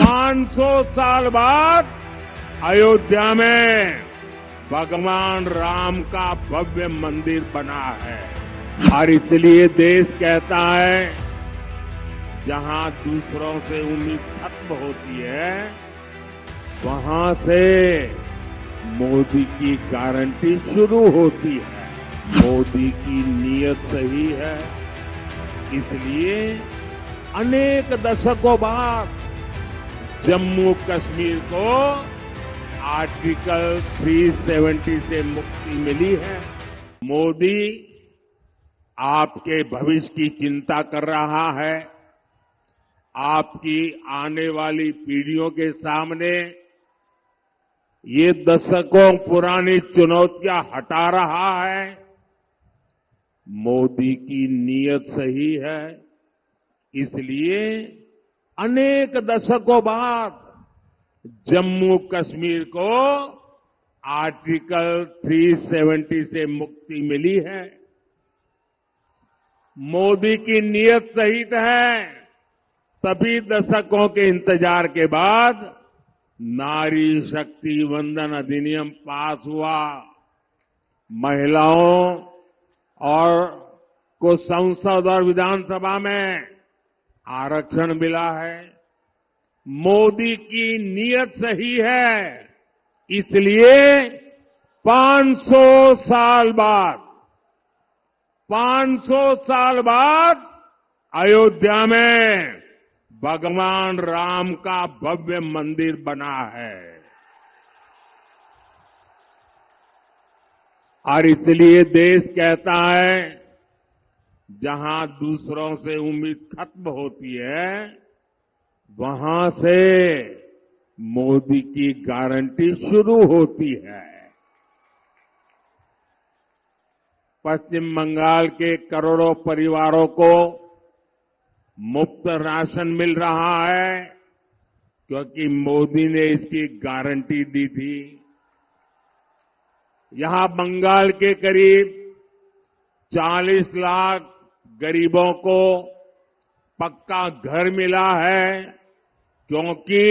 500 साल बाद अयोध्या में भगवान राम का भव्य मंदिर बना है और इसलिए देश कहता है जहां दूसरों से उम्मीद खत्म होती है वहां से मोदी की गारंटी शुरू होती है। मोदी की नीयत सही है, इसलिए अनेक दशकों बाद जम्मू कश्मीर को आर्टिकल 370 से मुक्ति मिली है। मोदी आपके भविष्य की चिंता कर रहा है, आपकी आने वाली पीढ़ियों के सामने ये दशकों पुरानी चुनौतियां हटा रहा है। मोदी की नीयत सही है, इसलिए अनेक दशकों बाद जम्मू कश्मीर को आर्टिकल 370 से मुक्ति मिली है। मोदी की नीयत सही है, तभी दशकों के इंतजार के बाद नारी शक्ति वंदन अधिनियम पास हुआ। महिलाओं और को संसद और विधानसभा में आरक्षण मिला है। मोदी की नीयत सही है, इसलिए 500 साल बाद अयोध्या में भगवान राम का भव्य मंदिर बना है और इसलिए देश कहता है जहां दूसरों से उम्मीद खत्म होती है वहां से मोदी की गारंटी शुरू होती है। पश्चिम बंगाल के करोड़ों परिवारों को मुफ्त राशन मिल रहा है क्योंकि मोदी ने इसकी गारंटी दी थी। यहां बंगाल के करीब 40 लाख गरीबों को पक्का घर मिला है क्योंकि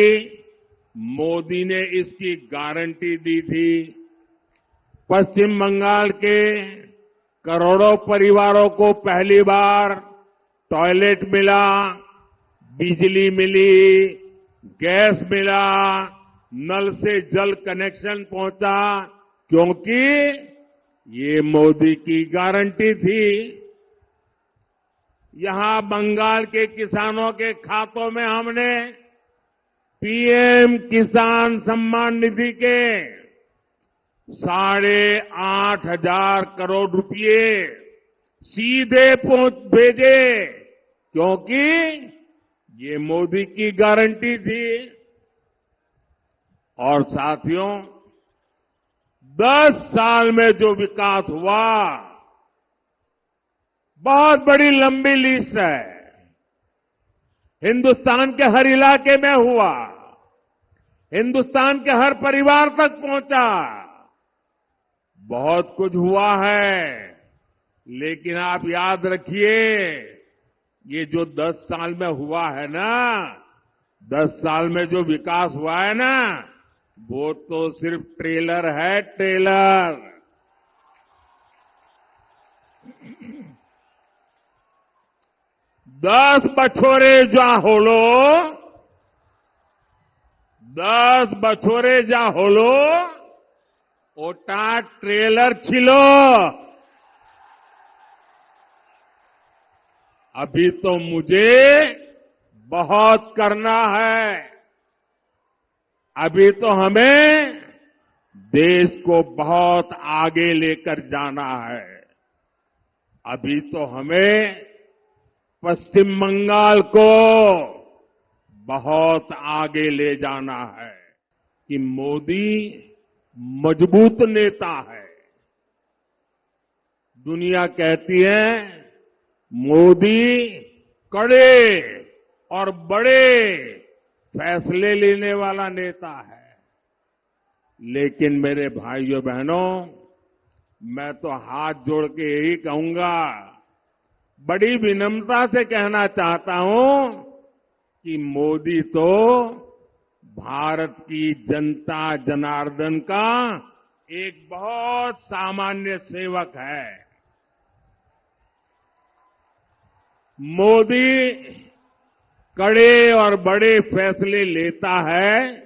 मोदी ने इसकी गारंटी दी थी। पश्चिम बंगाल के करोड़ों परिवारों को पहली बार टॉयलेट मिला, बिजली मिली, गैस मिला, नल से जल कनेक्शन पहुंचा क्योंकि ये मोदी की गारंटी थी। यहां बंगाल के किसानों के खातों में हमने पीएम किसान सम्मान निधि के 8,500 करोड़ रुपए सीधे भेजे क्योंकि ये मोदी की गारंटी थी। और साथियों, 10 साल में जो विकास हुआ बहुत बड़ी लंबी लिस्ट है। हिंदुस्तान के हर इलाके में हुआ, हिंदुस्तान के हर परिवार तक पहुंचा। बहुत कुछ हुआ है, लेकिन आप याद रखिए ये जो 10 साल में हुआ है ना, 10 साल में जो विकास हुआ है ना, वो तो सिर्फ ट्रेलर है, ट्रेलर। दस बछोरे जा होलो ओटा ट्रेलर छिलो। अभी तो मुझे बहुत करना है। अभी तो हमें देश को बहुत आगे लेकर जाना है। अभी तो हमें पश्चिम बंगाल को बहुत आगे ले जाना है कि मोदी मजबूत नेता है। दुनिया कहती है मोदी कड़े और बड़े फैसले लेने वाला नेता है। लेकिन मेरे भाइयों बहनों, मैं तो हाथ जोड़ के यही कहूंगा, बड़ी विनम्रता से कहना चाहता हूं कि मोदी तो भारत की जनता जनार्दन का एक बहुत सामान्य सेवक है। मोदी कड़े और बड़े फैसले लेता है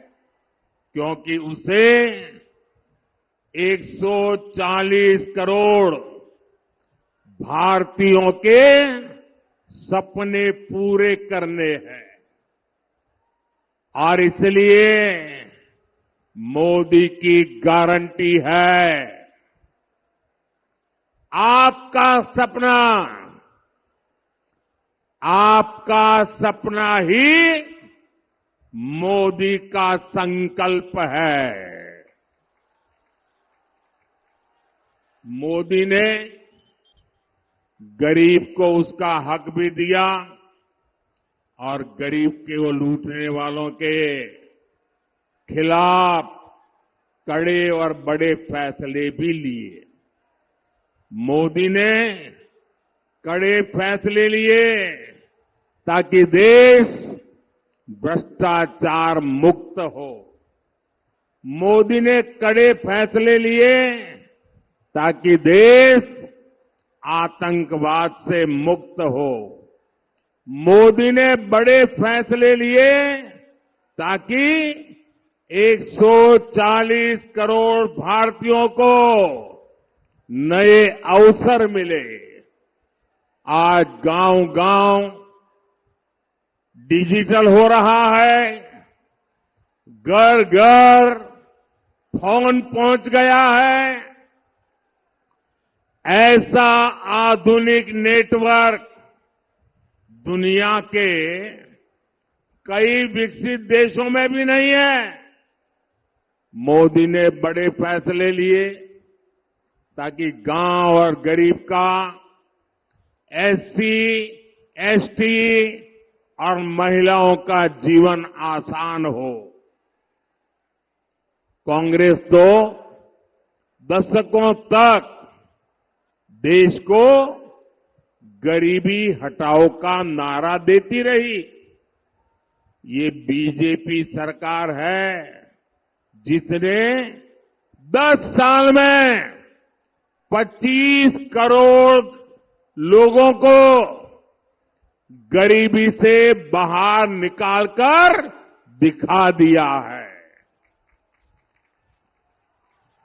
क्योंकि उसे 140 करोड़ भारतीयों के सपने पूरे करने हैं और इसलिए मोदी की गारंटी है आपका सपना ही मोदी का संकल्प है। मोदी ने गरीब को उसका हक भी दिया और गरीब के वो लूटने वालों के खिलाफ कड़े और बड़े फैसले भी लिए। मोदी ने कड़े फैसले लिए ताकि देश भ्रष्टाचार मुक्त हो। मोदी ने कड़े फैसले लिए ताकि देश आतंकवाद से मुक्त हो। मोदी ने बड़े फैसले लिए ताकि 140 करोड़ भारतीयों को नए अवसर मिले। आज गांव-गांव डिजिटल हो रहा है, घर-घर फोन पहुंच गया है। ऐसा आधुनिक नेटवर्क दुनिया के कई विकसित देशों में भी नहीं है। मोदी ने बड़े फैसले लिए ताकि गांव और गरीब का, एससी, एसटी और महिलाओं का जीवन आसान हो। कांग्रेस तो दशकों तक देश को गरीबी हटाओ का नारा देती रही। ये बीजेपी सरकार है जिसने 10 साल में 25 करोड़ लोगों को गरीबी से बाहर निकालकर दिखा दिया है।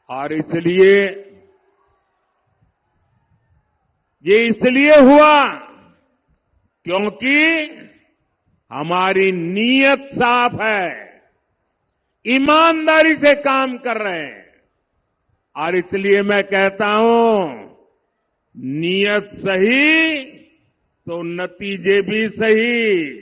और ये इसलिए हुआ क्योंकि हमारी नीयत साफ है, ईमानदारी से काम कर रहे हैं। और इसलिए मैं कहता हूं, नीयत सही तो नतीजे भी सही।